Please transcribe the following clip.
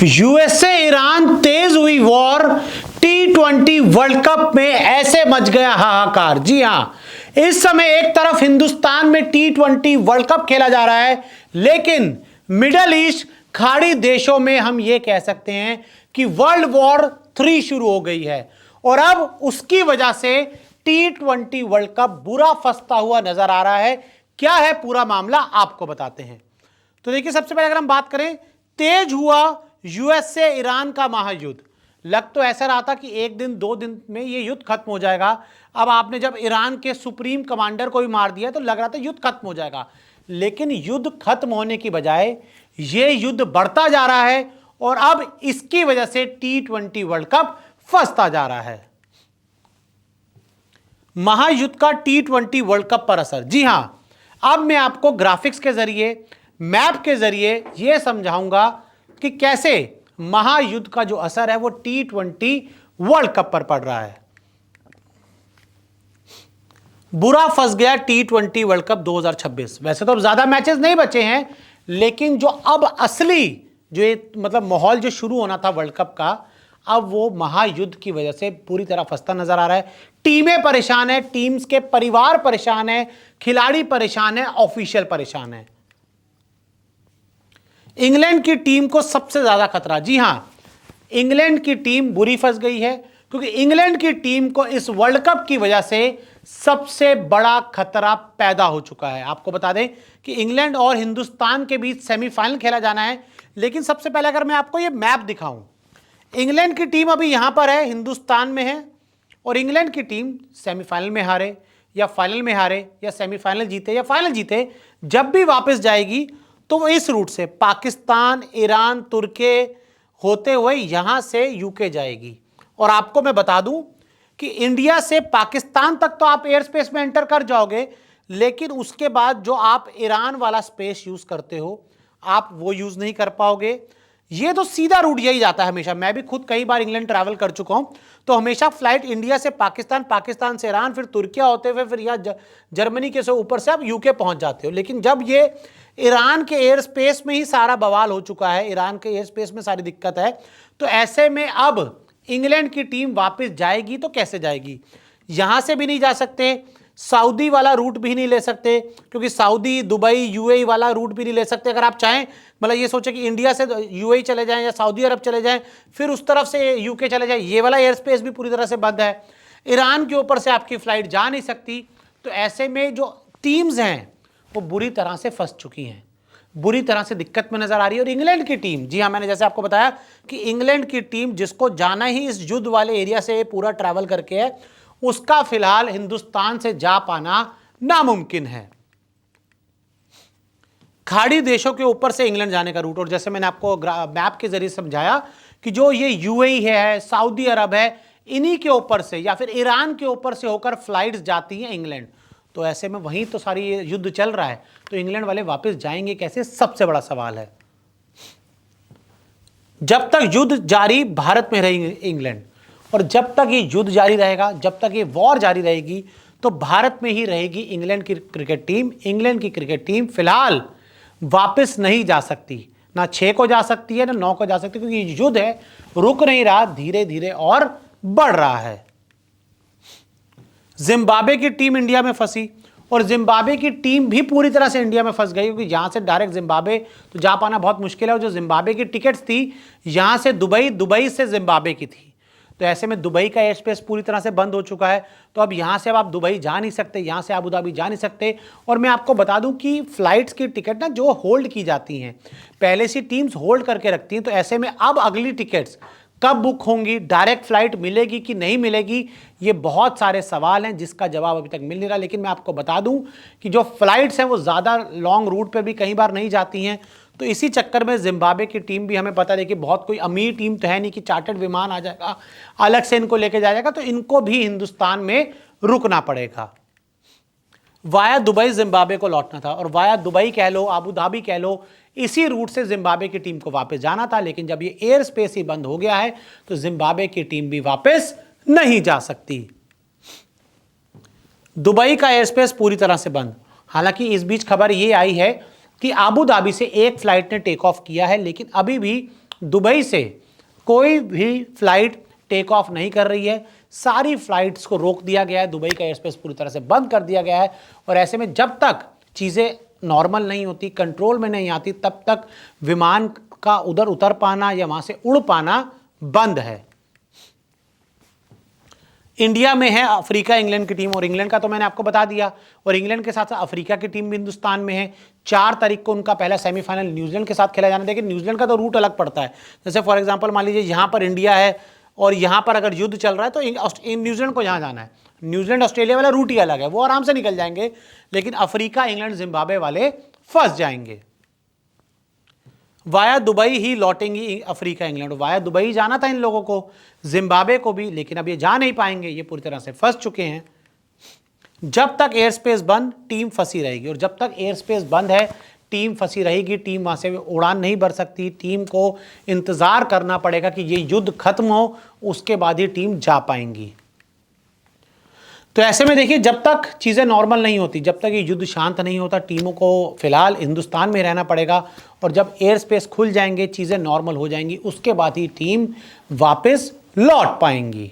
USA Iran तेज हुई war, T20 world cup में ऐसे मच गया हाहाकार। जी हां, इस समय एक तरफ हिंदुस्तान में T20 वर्ल्ड कप खेला जा रहा है, लेकिन मिडल ईस्ट खाड़ी देशों में हम यह कह सकते हैं कि वर्ल्ड वॉर 3 शुरू हो गई है और अब उसकी वजह से T20 वर्ल्ड कप बुरा फंसता हुआ नजर आ रहा है। क्या है पूरा मामला, आपको बताते हैं। तो देखिए, सबसे पहले अगर हम बात करें, तेज हुआ यूएसए ईरान का महायुद्ध। लग तो ऐसा रहा था कि एक दिन 2 दिन में ये युद्ध खत्म हो जाएगा। अब आपने जब ईरान के सुप्रीम कमांडर को भी मार दिया तो लग रहा था युद्ध खत्म हो जाएगा, लेकिन युद्ध खत्म होने की बजाय ये युद्ध बढ़ता जा रहा है और अब इसकी वजह से T20 वर्ल्ड कप फंसता जा रहा है। महायुद्ध का T20 वर्ल्ड कप पर असर। जी हां, अब मैं आपको ग्राफिक्स के जरिए, मैप के जरिए यह समझाऊंगा कि कैसे महायुद्ध का जो असर है वो T20 वर्ल्ड कप पर पड़ रहा है। बुरा फंस गया T20 वर्ल्ड कप 2026। वैसे तो अब ज्यादा मैचेस नहीं बचे हैं, लेकिन जो अब असली जो मतलब माहौल जो शुरू होना था वर्ल्ड कप का, अब वो महायुद्ध की वजह से पूरी तरह फंसता नजर आ रहा है। टीमें परेशान है, टीम्स के परिवार परेशान है, खिलाड़ी परेशान है, ऑफिशियल परेशान है। इंग्लैंड की टीम को सबसे ज्यादा खतरा। जी हां, इंग्लैंड की टीम बुरी फंस गई है, क्योंकि इंग्लैंड की टीम को इस वर्ल्ड कप की वजह से सबसे बड़ा खतरा पैदा हो चुका है। आपको बता दें कि इंग्लैंड और हिंदुस्तान के बीच सेमीफाइनल खेला जाना है, लेकिन सबसे पहले अगर मैं आपको यह मैप दिखाऊं, इंग्लैंड की टीम अभी यहां पर है, हिंदुस्तान में है, और इंग्लैंड की टीम सेमीफाइनल में हारे या फाइनल में हारे या सेमीफाइनल जीते या फाइनल जीते, जब भी वापस जाएगी तो वो इस रूट से पाकिस्तान, ईरान, तुर्की होते हुए यहां से यूके जाएगी। और आपको मैं बता दूं कि इंडिया से पाकिस्तान तक तो आप एयर स्पेस में एंटर कर जाओगे, लेकिन उसके बाद जो आप ईरान वाला स्पेस यूज करते हो आप वो यूज नहीं कर पाओगे। ये तो सीधा रूट यही जाता है हमेशा। मैं भी खुद कई बार इंग्लैंड ट्रैवल कर चुका हूं, तो हमेशा फ्लाइट इंडिया से पाकिस्तान, पाकिस्तान से ईरान, फिर तुर्की होते हुए फिर यहाँ जर्मनी के से ऊपर से आप यूके पहुंच जाते हो। लेकिन जब ये ईरान के एयर स्पेस में ही सारा बवाल हो चुका है, ईरान के एयर स्पेस में सारी दिक्कत है, तो ऐसे में अब इंग्लैंड की टीम वापस जाएगी तो कैसे जाएगी? यहां से भी नहीं जा सकते, सऊदी वाला रूट भी नहीं ले सकते, क्योंकि सऊदी, दुबई, यूएई वाला रूट भी नहीं ले सकते। अगर आप चाहें, मतलब ये सोचे कि इंडिया से यूएई चले जाएं या सऊदी अरब चले जाएं, फिर उस तरफ से यूके चले जाएं, ये वाला एयर स्पेस भी पूरी तरह से बंद है। ईरान के ऊपर से आपकी फ्लाइट जा नहीं सकती। तो ऐसे में जो टीम्स हैं वो बुरी तरह से फंस चुकी हैं, बुरी तरह से दिक्कत में नजर आ रही है। और इंग्लैंड की टीम, जी हाँ, मैंने जैसे आपको बताया कि इंग्लैंड की टीम जिसको जाना ही इस युद्ध वाले एरिया से पूरा ट्रैवल करके है, उसका फिलहाल हिंदुस्तान से जा पाना नामुमकिन है। खाड़ी देशों के ऊपर से इंग्लैंड जाने का रूट, और जैसे मैंने आपको मैप के जरिए समझाया कि जो ये यूएई है, सऊदी अरब है, इन्हीं के ऊपर से या फिर ईरान के ऊपर से होकर फ्लाइट्स जाती हैं इंग्लैंड। तो ऐसे में वहीं तो सारी युद्ध चल रहा है, तो इंग्लैंड वाले वापस जाएंगे कैसे, सबसे बड़ा सवाल है। जब तक युद्ध जारी भारत में रहेंगे इंग्लैंड, और जब तक ये युद्ध जारी रहेगा, जब तक ये वॉर जारी रहेगी, तो भारत में ही रहेगी इंग्लैंड की क्रिकेट टीम। इंग्लैंड की क्रिकेट टीम फिलहाल वापस नहीं जा सकती, ना 6 को जा सकती है ना 9 को जा सकती, क्योंकि युद्ध है, रुक नहीं रहा, धीरे धीरे और बढ़ रहा है। जिम्बाब्वे की टीम इंडिया में फंसी, और जिम्बाब्वे की टीम भी पूरी तरह से इंडिया में फंस गई, क्योंकि यहां से डायरेक्ट जिम्बाब्वे तो जा पाना बहुत मुश्किल है। और जो जिम्बाब्वे की टिकट्स थी यहां से दुबई, दुबई से जिम्बाब्वे की थी, तो ऐसे में दुबई का एयर स्पेस पूरी तरह से बंद हो चुका है। तो अब यहां से अब आप दुबई जा नहीं सकते, यहां से अबू धाबी जा नहीं सकते। और मैं आपको बता दूं कि फ्लाइट्स की टिकट ना जो होल्ड की जाती हैं, पहले से टीम्स होल्ड करके रखती हैं, तो ऐसे में अब अगली टिकट्स कब बुक होंगी, डायरेक्ट फ्लाइट मिलेगी कि नहीं मिलेगी, ये बहुत सारे सवाल हैं जिसका जवाब अभी तक मिल नहीं रहा। लेकिन मैं आपको बता दूं कि जो फ्लाइट्स हैं वो ज़्यादा लॉन्ग रूट पे भी कई बार नहीं जाती हैं, तो इसी चक्कर में जिम्बाब्वे की टीम भी, हमें पता है कि बहुत कोई अमीर टीम तो है नहीं कि चार्टर्ड विमान आ जाएगा अलग से इनको लेके जाएगा, तो इनको भी हिंदुस्तान में रुकना पड़ेगा। वाया दुबई जिम्बाब्वे को लौटना था, और वाया दुबई कह लो, अबू धाबी कह लो, इसी रूट से जिम्बाब्वे की टीम को वापस जाना था। लेकिन जब ये एयर स्पेस ही बंद हो गया है, तो जिम्बाब्वे की टीम भी वापस नहीं जा सकती। दुबई का एयर स्पेस पूरी तरह से बंद। हालांकि इस बीच खबर ये आई है कि अबू धाबी से एक फ्लाइट ने टेक ऑफ किया है, लेकिन अभी भी दुबई से कोई भी फ्लाइट टेक ऑफ नहीं कर रही है, सारी फ्लाइट्स को रोक दिया गया है, दुबई का एयर स्पेस पूरी तरह से बंद कर दिया गया है। और ऐसे में जब तक चीज़ें नॉर्मल नहीं होती, कंट्रोल में नहीं आती, तब तक विमान का उधर उतर पाना या वहां से उड़ पाना बंद है। इंडिया में है अफ्रीका इंग्लैंड की टीम, और इंग्लैंड का तो मैंने आपको बता दिया, और इंग्लैंड के साथ साथ अफ्रीका की टीम भी हिंदुस्तान में है। 4 तारीख को उनका पहला सेमीफाइनल न्यूजीलैंड के साथ खेला जाना है। लेकिन न्यूजीलैंड का तो रूट अलग पड़ता है। जैसे फॉर एग्जांपल मान लीजिए यहाँ पर इंडिया है और यहाँ पर अगर युद्ध चल रहा है तो न्यूजीलैंड को यहाँ जाना है। न्यूजीलैंड ऑस्ट्रेलिया वाला रूट ही अलग है, वो आराम से निकल जाएंगे। लेकिन अफ्रीका इंग्लैंड जिम्बाब्वे वाले फंस जाएंगे। वाया दुबई ही लौटेंगी अफ्रीका इंग्लैंड, वाया दुबई जाना था इन लोगों को, जिम्बाब्वे को भी, लेकिन अब ये जा नहीं पाएंगे, ये पूरी तरह से फंस चुके हैं। जब तक एयर स्पेस बंद, टीम फंसी रहेगी, और जब तक एयर स्पेस बंद है टीम फंसी रहेगी। टीम वहां से उड़ान नहीं भर सकती, टीम को इंतजार करना पड़ेगा कि ये युद्ध खत्म हो, उसके बाद ही टीम जा पाएंगी। तो ऐसे में देखिए, जब तक चीज़ें नॉर्मल नहीं होती, जब तक ये युद्ध शांत नहीं होता, टीमों को फिलहाल हिंदुस्तान में रहना पड़ेगा। और जब एयर स्पेस खुल जाएंगे, चीज़ें नॉर्मल हो जाएंगी, उसके बाद ही टीम वापस लौट पाएंगी।